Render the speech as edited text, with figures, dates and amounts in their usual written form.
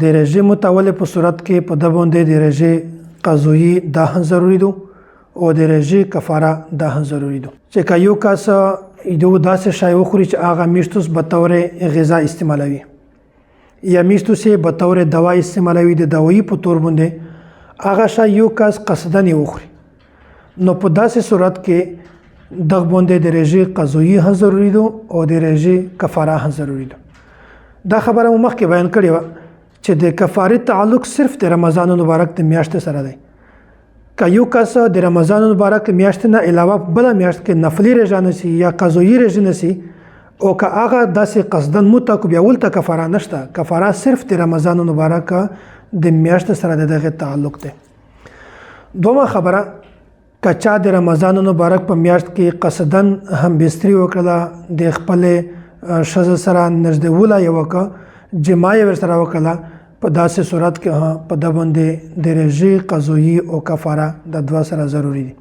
د رژې متولې په صورت کې په د باندې د رژې قضایي دا هم ضروري ده او د رژې کفاره دا هم ضروري ده چې که یو کس یو داسې شی وخوري چې هغه میشتوس به طور غذا استعمالوي یا میشتوس یې به طور دوا استعمالوي د دوایي په طور باندې هغه شی یو کس قصدن یې وخوري نو په داسې صورت کې دغه باندې د رژې قضایي هم ضروري ده او د رژې کفاره هم ضروري ده. دا خبره مو مخکې بیان کړې وه چې د کفارې تعلق صرف د رمضان مبارک د میاشتې سره دی. که یو کس د رمضان مبارک میاشتې نه علاوه بله میاشت کې نفلي روژه نیسي یا قضایي روژه نیسي او که هغه داسې قصدن موته کو بیا ولته کفاره نشته. کفاره صرف د رمضان مبارک د میاشتې سره د دغه تعلق دی. دومره خبره که چا د رمضان مبارک په میاشت کې قصدن هم بستري وکړله د خپلې ښځې سره نږدېوله یې وکړه جما یې ورسره وکړله په داسې صورت کې په ده باندې د رژې قضایي او کفاره د دوه سره ضروري دي.